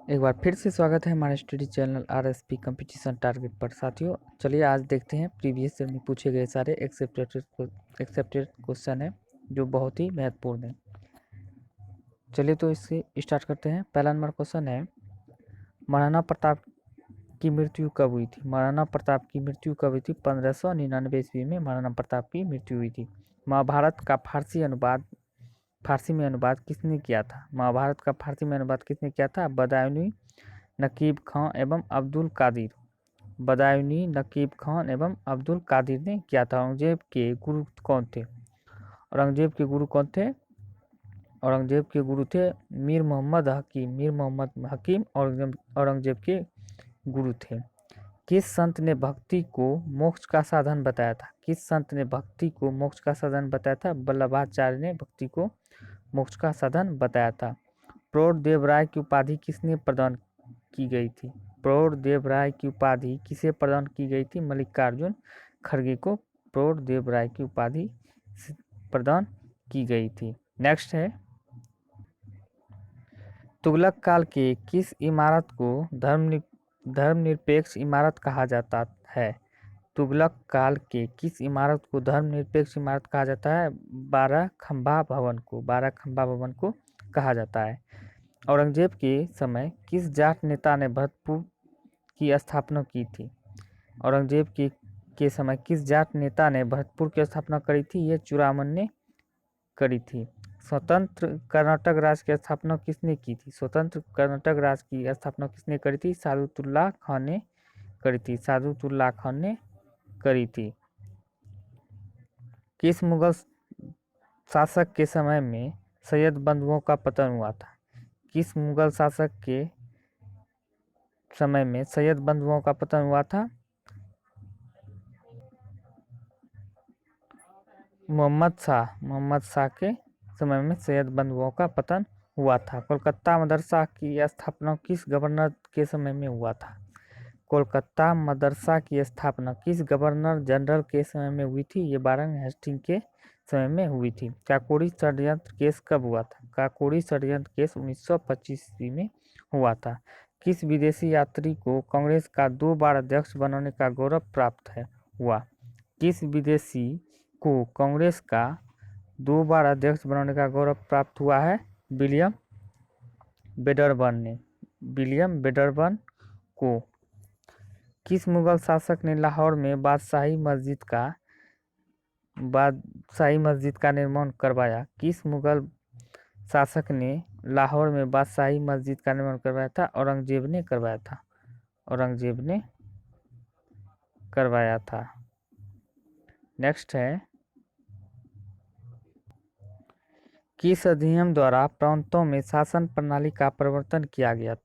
एक बार फिर से स्वागत है हमारे study channel RSP competition target पर। साथियों, चलिए आज देखते हैं प्रीवियस ईयर में पूछे गए सारे एक्सेप्टेड क्वेश्चन है जो बहुत ही महत्वपूर्ण है। चलिए तो इससे स्टार्ट करते हैं। पहला नंबर क्वेश्चन है, महाराणा प्रताप की मृत्यु कब हुई थी? महाराणा प्रताप की मृत्यु कब हुई थी? 1599 ईस्वी में महाराणा प्रताप की मृत्यु हुई थी। महाभारत का फारसी में अनुवाद किसने किया था? महाभारत का फारसी में अनुवाद किसने किया था? बदायूनी नकीब खां एवं अब्दुल कादिर। बदायूनी नकीब खान एवं अब्दुल कादिर ने किया था। औरंगजेब के गुरु कौन थे? औरंगजेब के गुरु कौन थे? औरंगजेब के गुरु थे मीर मोहम्मद हकीम। मीर मोहम्मद हकीम औरंगजेब के गुरु थे। किस संत ने भक्ति को मोक्ष का साधन बताया था? किस संत ने भक्ति को मोक्ष का साधन बताया था? वल्लभाचार्य ने भक्ति को मोक्ष का साधन बताया था। प्रौढ़ देवराय की उपाधि किसने प्रदान की गई थी? प्रौढ़ देवराय की उपाधि किसे प्रदान की गई थी? मल्लिकार्जुन खड़गे को प्रौढ़ देवराय की उपाधि प्रदान की गई थी। नेक्स्ट है, तुगलक काल के किस इमारत को धर्मनिरपेक्ष इमारत कहा जाता है? तुगलक काल के किस इमारत को धर्मनिरपेक्ष इमारत कहा जाता है? 12 खंभा भवन को कहा जाता है। औरंगजेब के समय किस जाट नेता ने भरतपुर की स्थापना की थी? औरंगजेब के समय किस जाट नेता ने भरतपुर की स्थापना करी थी? ये चूड़ामन ने करी थी। स्वतंत्र कर्नाटक राज्य की स्थापना किसने की थी? स्वतंत्र कर्नाटक राज्य की स्थापना किसने करी थी? सादुतुल्लाह खान ने करी थी। सादुतुल्लाह खान ने करी थी। किस मुगल शासक के समय में सैयद बंधुओं का पतन हुआ था? किस मुगल शासक के समय में सैयद बंधुओं का पतन हुआ था? मोहम्मद शाह के समय में सैयद बंधुओं का पतन हुआ था। कोलकाता मदरसा की स्थापना किस गवर्नर के समय में हुआ था? कोलकाता मदरसा की स्थापना किस गवर्नर जनरल के समय में हुई थी? ये वारेन हेस्टिंग के समय में हुई थी। काकोरी षड्यंत्र केस कब हुआ था? काकोरी षड्यंत्र केस 1925 ईस्वी में हुआ था। किस विदेशी यात्री को कांग्रेस का 2 बार अध्यक्ष बनने का गौरव प्राप्त हुआ? किस विदेशी को कांग्रेस का 2 बार अध्यक्ष बनने का गौरव प्राप्त हुआ है? विलियम वेडरबर्न को। किस मुगल शासक ने लाहौर में बादशाही मस्जिद का निर्माण करवाया? किस मुगल शासक ने लाहौर में बादशाही मस्जिद का निर्माण करवाया था? औरंगजेब ने करवाया था। नेक्स्ट है, किस अधिनियम द्वारा प्रांतों में शासन प्रणाली का परिवर्तन किया गया?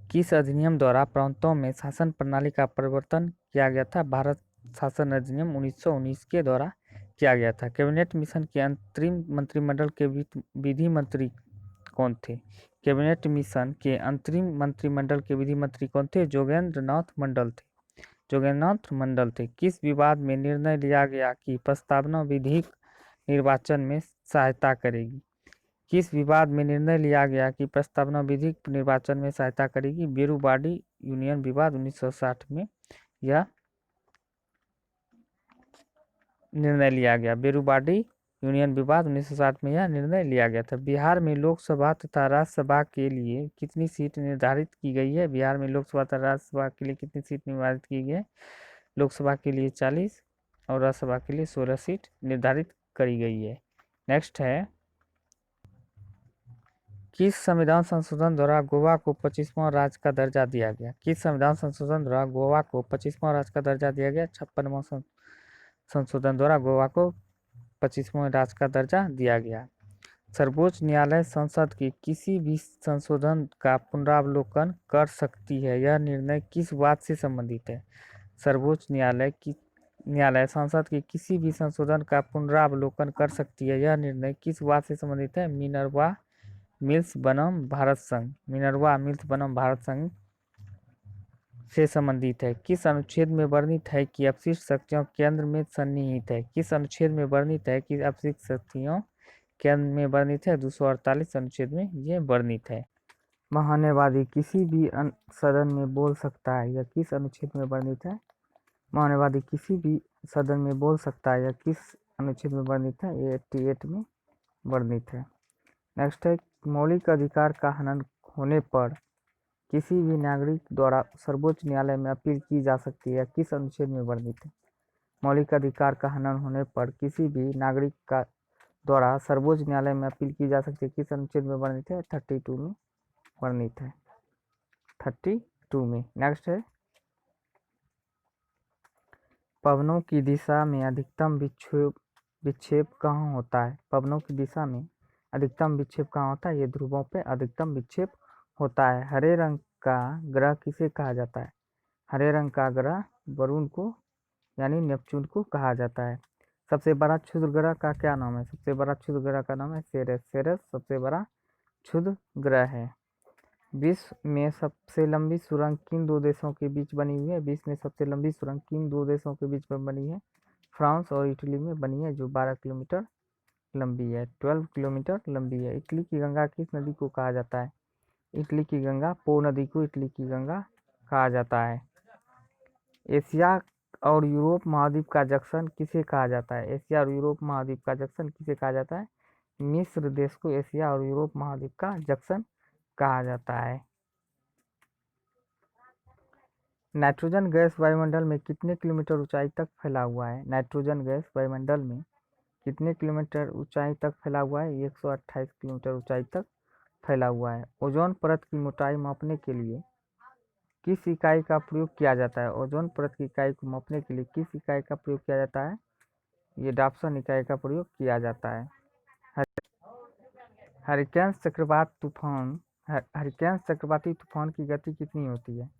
किस अधिनियम द्वारा प्रांतों में शासन प्रणाली का परिवर्तन किया गया था? भारत शासन अधिनियम 1919 के द्वारा किया गया था। कैबिनेट मिशन के अंतरिम मंत्रिमंडल के विधि मंत्री कौन थे? कैबिनेट मिशन के अंतरिम मंत्रिमंडल के विधि मंत्री कौन थे? जोगेंद्र नाथ मंडल थे। किस विवाद में निर्णय लिया गया कि प्रस्तावना विधिक निर्वाचन में सहायता करेगी? किस विवाद में निर्णय लिया गया कि प्रस्तावना विधिक निर्वाचन में सहायता करेगी? बेरूबाडी यूनियन विवाद 1960 में यह निर्णय लिया गया। बेरूबाडी यूनियन विवाद 1960 में यह निर्णय लिया गया था। बिहार में लोकसभा तथा राज्यसभा के लिए कितनी सीट निर्धारित की गई है? बिहार में लोकसभा तथा राज्यसभा के लिए कितनी सीट निर्धारित की गई है? लोकसभा के लिए 40 और राज्यसभा के लिए 16 सीट निर्धारित करी गई है। नेक्स्ट है, किस संविधान संशोधन द्वारा गोवा को 25वां राज्य का दर्जा दिया गया? किस संविधान संशोधन द्वारा गोवा को 25वां राज्य का दर्जा दिया गया? 56वां संशोधन द्वारा गोवा को 25वां राज्य का दर्जा दिया गया। सर्वोच्च न्यायालय संसद के किसी भी संशोधन का पुनरावलोकन कर सकती है। यह निर्णय किस बात से संबंधित है? सर्वोच्च न्यायालय संसद के किसी भी संशोधन का पुनरावलोकन कर सकती है। यह निर्णय किस बात से संबंधित है? मिनर्वा मिल्स बनाम भारत संघ से संबंधित है। किस अनुच्छेद में वर्णित है कि अपशिष्ट शक्तियां केंद्र में सन्निहित है? किस अनुच्छेद में वर्णित है कि अपशिष्ट शक्तियां केंद्र में वर्णित है? 248 अनुच्छेद में ये वर्णित है। महान्यवादी किसी भी सदन में बोल सकता है, यह किस अनुच्छेद में वर्णित है? महान्यवादी किसी भी सदन में बोल सकता है, यह किस अनुच्छेद में वर्णित है? ये 88 में वर्णित है। नेक्स्ट है, मौलिक अधिकार का हनन होने पर किसी भी नागरिक द्वारा सर्वोच्च न्यायालय में अपील की जा सकती है, किस अनुच्छेद में वर्णित है? मौलिक अधिकार का हनन होने पर किसी भी नागरिक का द्वारा सर्वोच्च न्यायालय में अपील की जा सकती है, किस अनुच्छेद में वर्णित है? 32 में वर्णित है, 32 में। नेक्स्ट है, पवनों की दिशा में अधिकतम विक्षेप कहाँ होता है? पवनों की दिशा में अधिकतम विक्षेप कहाँ होता है? ये ध्रुवों पे अधिकतम विक्षेप होता है। हरे रंग का ग्रह किसे कहा जाता है? हरे रंग का ग्रह वरुण को यानी नेपच्यून को कहा जाता है। सबसे बड़ा क्षुद्र ग्रह का क्या नाम है? सबसे बड़ा क्षुद्र ग्रह का नाम है सेरेस। सेरेस सबसे बड़ा क्षुद्र ग्रह है। विश्व में सबसे लंबी सुरंग किन दो देशों के बीच बनी हुई है? विश्व में सबसे लंबी सुरंग किन दो देशों के बीच में बनी है? फ्रांस और इटली में बनी है, जो 12 किलोमीटर लंबी है, 12 किलोमीटर लंबी है। इटली की गंगा किस नदी को कहा जाता है? इटली की गंगा पो नदी को इटली की गंगा कहा जाता है। एशिया और यूरोप महाद्वीप का जंक्शन किसे कहा जाता है? एशिया और यूरोप महाद्वीप का जंक्शन किसे कहा जाता है? मिस्र देश को एशिया और यूरोप महाद्वीप का जंक्शन कहा जाता है। नाइट्रोजन गैस वायुमंडल में कितने किलोमीटर ऊंचाई तक फैला हुआ है? नाइट्रोजन गैस वायुमंडल में कितने किलोमीटर ऊंचाई तक फैला हुआ है? 128 किलोमीटर ऊंचाई तक फैला हुआ है। ओजोन परत की मोटाई मापने के लिए किस इकाई का प्रयोग किया जाता है? ओजोन परत की इकाई को मापने के लिए किस इकाई का प्रयोग किया जाता है? ये डाप्सन इकाई का प्रयोग किया जाता है। हरिकेन चक्रवात तूफान हरिकेन चक्रवाती तूफान की गति कितनी होती है?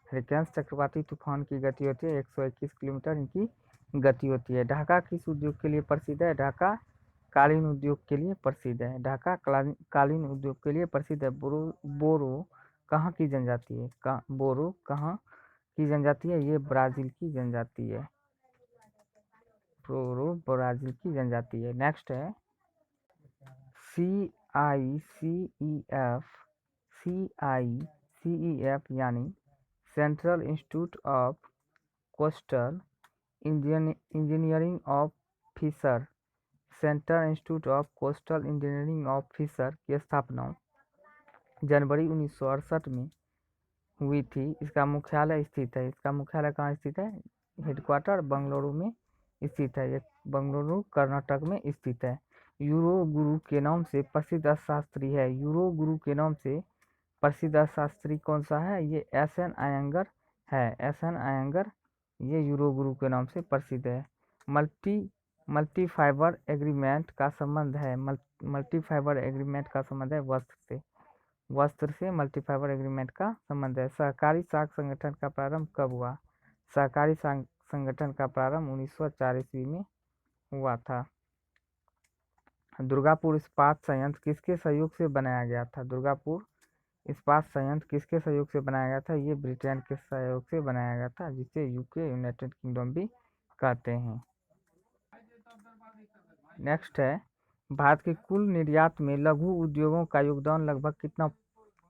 हरिकेन चक्रवाती तूफान की गति होती है 121 किलोमीटर इनकी गति होती है। ढाका किस उद्योग के लिए प्रसिद्ध है? ढाका कालीन उद्योग के लिए प्रसिद्ध है। ढाका कालीन उद्योग के लिए प्रसिद्ध है। बोरो कहाँ की जनजाति है? बोरो कहाँ की जनजाति है? ये ब्राज़ील की जनजाति है। बोरो ब्राज़ील की जनजाति है। नेक्स्ट है, CICEF यानी central institute of coastal engineering officer central institute of coastal engineering officer की स्थापना जनवरी 1968 में हुई थी। इसका मुख्यालय कहाँ स्थित है? हेडक्वार्टर बेंगलुरु में स्थित है। ये बेंगलुरु कर्नाटक में स्थित है। यूरो गुरु के नाम से प्रसिद्ध अर्थशास्त्री है। यूरो गुरु के नाम से प्रसिद्ध अर्थशास्त्री कौन सा है? ये SN अयंगर है। SN अयंगर ये यूरो गुरु के नाम से प्रसिद्ध है। मल्टी फाइबर एग्रीमेंट का संबंध है। मल्टी फाइबर एग्रीमेंट का संबंध है वस्त्र से मल्टी फाइबर एग्रीमेंट का संबंध है। सहकारी साख संगठन का प्रारंभ कब हुआ? सहकारी संगठन का प्रारंभ 1904 ईस्वी में हुआ था। दुर्गापुर इस्पात संयंत्र किसके सहयोग से बनाया गया था? दुर्गापुर इस्पात संयंत्र किसके सहयोग से बनाया गया था? ये ब्रिटेन के सहयोग से बनाया गया था, जिसे यूके यूनाइटेड किंगडम भी कहते हैं। नेक्स्ट है, भारत के कुल निर्यात में लघु उद्योगों का योगदान लगभग कितना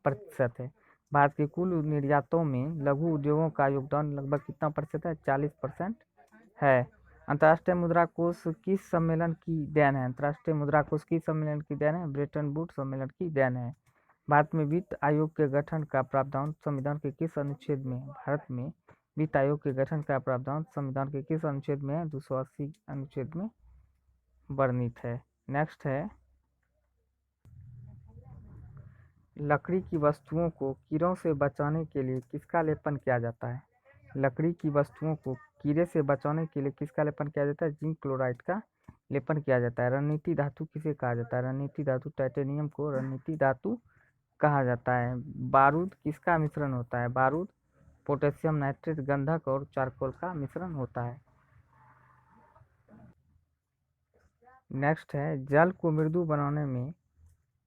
प्रतिशत है? भारत के कुल निर्यातों में लघु उद्योगों का योगदान लगभग कितना प्रतिशत है? 40% है। अंतर्राष्ट्रीय मुद्रा कोष किस सम्मेलन की देन है? अंतर्राष्ट्रीय मुद्रा कोष किस सम्मेलन की देन है? ब्रेटन वुड्स सम्मेलन की देन है। भारत में वित्त आयोग के गठन का प्रावधान संविधान के किस अनुच्छेद में है? भारत में वित्त आयोग के गठन का प्रावधान संविधान के किस अनुच्छेद में है? 280 अनुच्छेद में वर्णित है। नेक्स्ट है, लकड़ी की वस्तुओं को कीड़ों से बचाने के लिए किसका लेपन किया जाता है? लकड़ी की वस्तुओं को कीड़े से बचाने के लिए किसका लेपन किया जाता है? जिंक क्लोराइड का लेपन किया जाता है। रणनीति धातु किसे कहा जाता है? रणनीति धातु टाइटेनियम को रणनीति धातु कहा जाता है। बारूद किसका मिश्रण होता है? बारूद पोटेशियम नाइट्रेट, गंधक और चारकोल का मिश्रण होता है। नेक्स्ट है, जल को मृदु बनाने में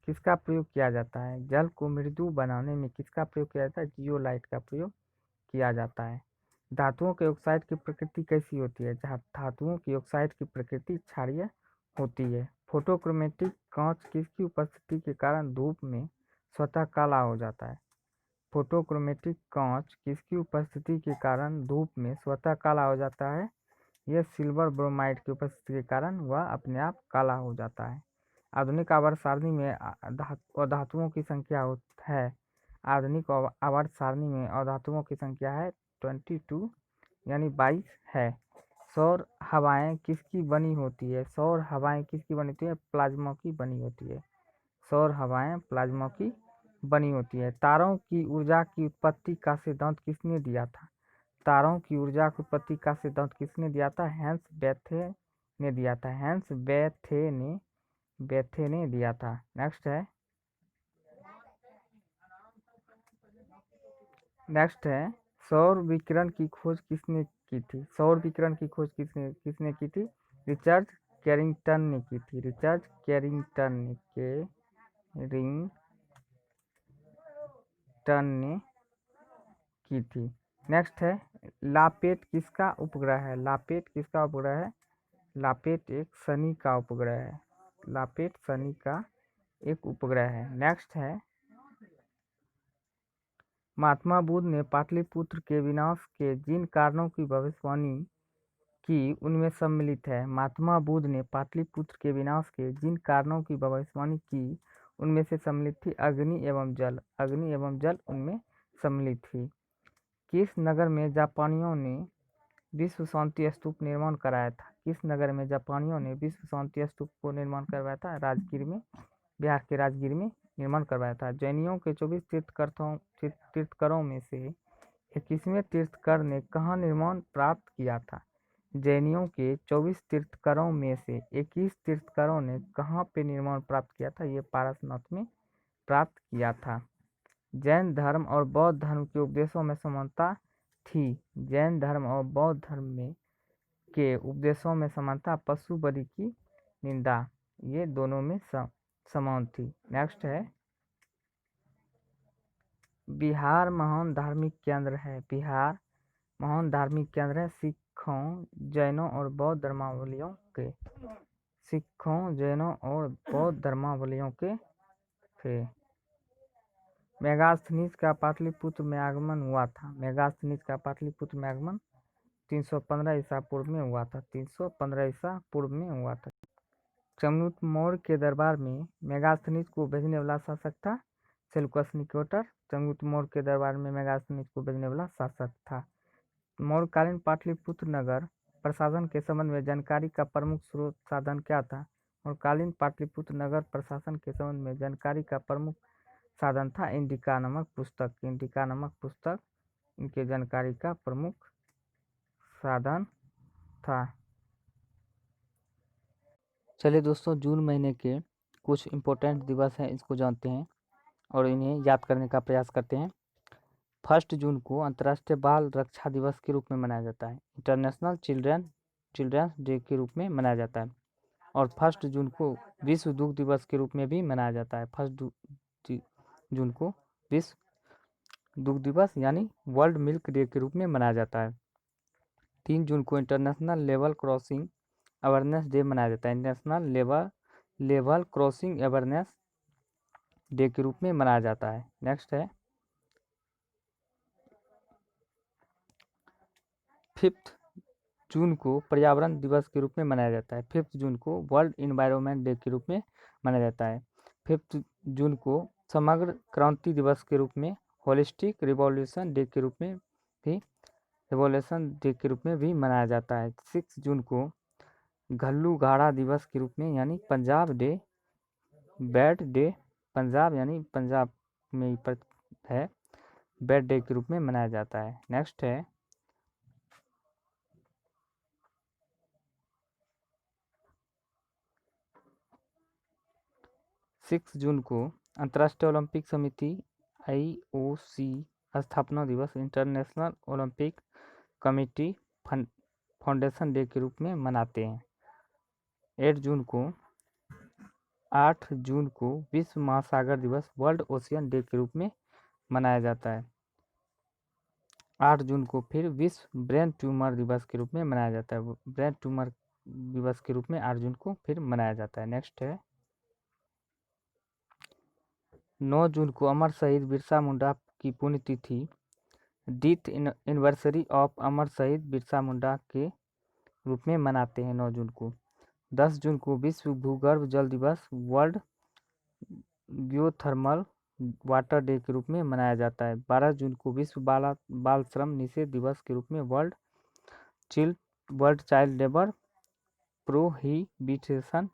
किसका प्रयोग किया जाता है? जल को मृदु बनाने में किसका प्रयोग किया जाता है? जियोलाइट का प्रयोग किया जाता है। धातुओं के ऑक्साइड की प्रकृति कैसी होती है? धातुओं की ऑक्साइड की प्रकृति क्षारीय होती है। फोटोक्रोमेटिक कांच किसकी उपस्थिति के कारण धूप में स्वतः काला हो जाता है। फोटोक्रोमेटिक कांच किसकी उपस्थिति के कारण धूप में स्वतः काला हो जाता है? यह सिल्वर ब्रोमाइड की उपस्थिति के कारण वह अपने आप काला हो जाता है। आधुनिक आवर्त सारणी में अधातुओं की संख्या है। आधुनिक आवर्त सारणी में अधातुओं की संख्या है 22 यानी 22 है। सौर हवाएं किसकी बनी होती है? सौर हवाएं किसकी बनी होती है? प्लाज्मा की बनी होती है। सौर हवाएं प्लाज्मा की बनी होती है। तारों की ऊर्जा की उत्पत्ति का सिद्धांत किसने दिया था? तारों की ऊर्जा की उत्पत्ति का सिद्धांत किसने दिया था? हैंस बेथे ने दिया था। हैंस बेथे ने दिया था। नेक्स्ट है सौर विकिरण की खोज किसने की थी? सौर विकिरण की खोज किसने की थी? रिचर्ड कैरिंगटन ने की थी। रिचर्ड कैरिंगटन ने की थी। नेक्स्ट है लापेट किसका उपग्रह है? लापेट किसका उपग्रह है? लापेट एक शनि का उपग्रह है। लापेट शनि का एक उपग्रह है। नेक्स्ट है महात्मा बुद्ध ने पाटलिपुत्र के विनाश के जिन कारणों की भविष्यवाणी की उनमें सम्मिलित है। महात्मा बुद्ध ने पाटलिपुत्र के विनाश के जिन कारणों की भविष्यवाणी की उनमें से सम्मिलित थी अग्नि एवं जल। अग्नि एवं जल उनमें सम्मिलित थी। किस नगर में जापानियों ने विश्व शांति स्तूप निर्माण कराया था? किस नगर में जापानियों ने विश्व शांति स्तूप को निर्माण करवाया था? राजगीर में, बिहार के राजगीर में निर्माण करवाया था। जैनियों के 24 तीर्थकरों में से 21वें तीर्थकर ने कहाँ निर्माण प्राप्त किया था? जैनियों के 24 तीर्थकरों में से 21 तीर्थकरों ने कहाँ पे निर्माण प्राप्त किया था? ये पारसनाथ में प्राप्त किया था। जैन धर्म और बौद्ध धर्म के उपदेशों में समानता थी। जैन धर्म और बौद्ध धर्म में के उपदेशों में समानता पशु बलि की निंदा, ये दोनों में समान थी। नेक्स्ट है बिहार महान धार्मिक केंद्र है। बिहार महान धार्मिक केंद्र है सिखों, जैनों और बौद्ध धर्मावलंबियों के। सिखों, जैनों और बौद्ध धर्मावलंबियों के थे। मेगास्थनीज का पाटलिपुत्र में आगमन हुआ था। मेगास्थनीज का पाटलिपुत्र में आगमन 315 ईसा पूर्व में हुआ था। 315 ईसा पूर्व में हुआ था। चंद्रगुप्त मौर्य के दरबार में मेगास्थनीज को भेजने वाला शासक था सेल्यूकस निकेटर। चंद्रगुप्त मौर्य के दरबार में मेगास्थनीज को भेजने वाला शासक था। मौर्यकालीन पाटलिपुत्र नगर प्रशासन के संबंध में जानकारी का प्रमुख स्रोत साधन क्या था? मौर्यकालीन पाटलिपुत्र नगर प्रशासन के संबंध में जानकारी का प्रमुख साधन था इंडिका नामक पुस्तक। इंडिका नामक पुस्तक इनके जानकारी का प्रमुख साधन था। चलिए दोस्तों, जून महीने के कुछ इम्पोर्टेंट दिवस हैं, इसको जानते हैं और इन्हें याद करने का प्रयास करते हैं। 1 जून को अंतर्राष्ट्रीय बाल रक्षा दिवस के रूप में मनाया जाता है। इंटरनेशनल चिल्ड्रंस डे के रूप में मनाया जाता है। और 1 जून को विश्व दुग्ध दिवस के रूप में भी मनाया जाता है। 1 जून को विश्व दुग्ध दिवस यानी वर्ल्ड मिल्क डे के रूप में मनाया जाता है। 3 जून को international level crossing awareness day मनाया जाता है। National level crossing awareness day के रूप में मनाया जाता है। नेक्स्ट है 5 जून को पर्यावरण दिवस के रूप में मनाया जाता है। 5 जून को वर्ल्ड इन्वायरमेंट डे के रूप में मनाया जाता है। 5 जून को समग्र क्रांति दिवस के रूप में होलिस्टिक रिवॉल्यूशन डे के रूप में भी मनाया जाता है। 6 जून को घल्लू घाड़ा दिवस के रूप में यानी Punjab day, bad day, Punjab यानी पंजाब में है, बैड डे के रूप में मनाया जाता है। नेक्स्ट है 6 जून को अंतर्राष्ट्रीय ओलंपिक समिति IOC स्थापना दिवस, international Olympic committee foundation day के रूप में मनाते हैं। 8 जून को विश्व महासागर दिवस, वर्ल्ड ओशियन डे के रूप में मनाया जाता है। 8 जून को फिर विश्व ब्रेन ट्यूमर दिवस के रूप में मनाया जाता है। ब्रेन ट्यूमर दिवस के रूप में 8 जून को फिर मनाया जाता है। नेक्स्ट है 9 जून को अमर शहीद बिरसा मुंडा की पुण्यतिथि डेथ एनिवर्सरी ऑफ अमर शहीद बिरसा मुंडा के रूप में मनाते हैं 9 जून को। 10 जून को विश्व भूगर्भ जल दिवस वर्ल्ड जियोथर्मल वाटर डे के रूप में मनाया जाता है। 12 जून को विश्व बाल श्रम निषेध दिवस के रूप में world child labour prohibition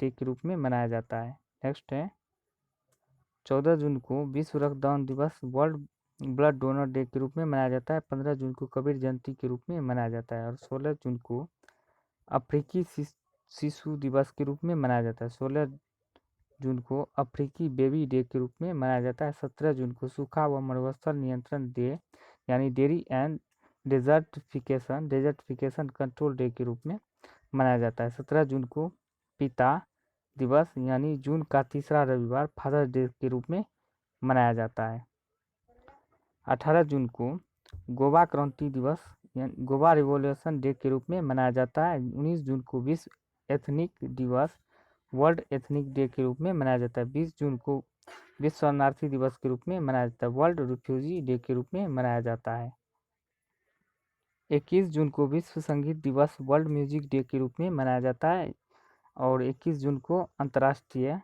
day के रूप में मनाया जाता है। नेक्स्ट है 14 जून को विश्व रक्तदान दिवस वर्ल्ड ब्लड डोनर डे के रूप में मनाया जाता है। 15 जून को कबीर जयंती के रूप में मनाया जाता है। और 16 जून को अफ्रीकी शिशु दिवस के रूप में मनाया जाता है। 16 जून को अफ्रीकी बेबी डे के रूप में मनाया जाता है। 17 जून को सूखा व मरुस्थल नियंत्रण डे यानी dairy and desertification control day के रूप में मनाया जाता है। 17 जून को पिता दिवस यानी जून का तीसरा रविवार फादर्स डे के रूप में मनाया जाता है। 18 जून को गोवा क्रांति दिवस यानी गोवा रिवॉल्यूशन डे के रूप में मनाया जाता है। 19 जून को विश्व एथनिक दिवस वर्ल्ड एथनिक डे के रूप में मनाया जाता है। 20 जून को विश्व शरणार्थी दिवस के रूप में मनाया जाता है। वर्ल्ड रिफ्यूजी डे के रूप में मनाया जाता है। 21 जून को विश्व संगीत दिवस वर्ल्ड म्यूजिक डे के रूप में मनाया जाता है। और 21 जून को अंतर्राष्ट्रीय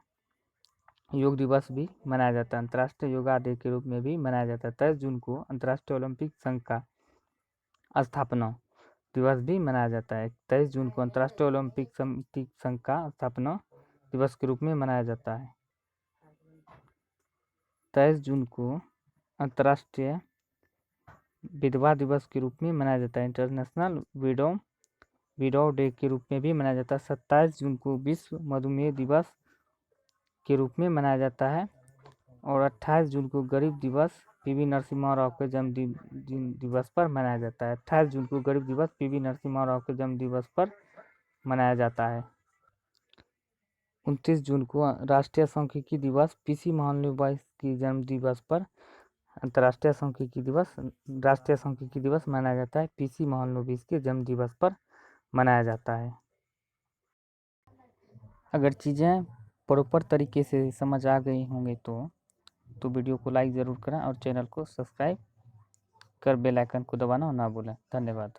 योग दिवस भी मनाया जाता है। अंतर्राष्ट्रीय योगा डे के रूप में भी मनाया जाता है। 23 जून को अंतर्राष्ट्रीय ओलंपिक संघ का स्थापना दिवस भी मनाया जाता है। 23 जून को अंतर्राष्ट्रीय ओलंपिक समिति संघ का स्थापना दिवस के रूप में मनाया जाता है। 23 जून को अंतर्राष्ट्रीय विधवा दिवस के रूप में मनाया जाता है। इंटरनेशनल विडो डे के रूप में भी मनाया जाता है। 27 जून को विश्व मधुमेह दिवस के रूप में मनाया जाता है। और 28 जून को गरीब दिवस पीवी नरसिम्हा राव के जन्म दिवस पर मनाया जाता है। 28 जून को गरीब दिवस पीवी नरसिम्हा राव के जन्म दिवस पर मनाया जाता है। 29 जून को राष्ट्रीय सांख्यिकी दिवस पीसी महालनोबिस की जन्म दिवस पर राष्ट्रीय सांख्यिकी दिवस मनाया जाता है। पीसी महालनोबिस के जन्म दिवस पर मनाया जाता है। अगर चीज़ें प्रॉपर तरीके से समझ आ गई होंगी तो वीडियो को लाइक ज़रूर करें और चैनल को सब्सक्राइब कर बेल आइकन को दबाना ना भूलें। धन्यवाद।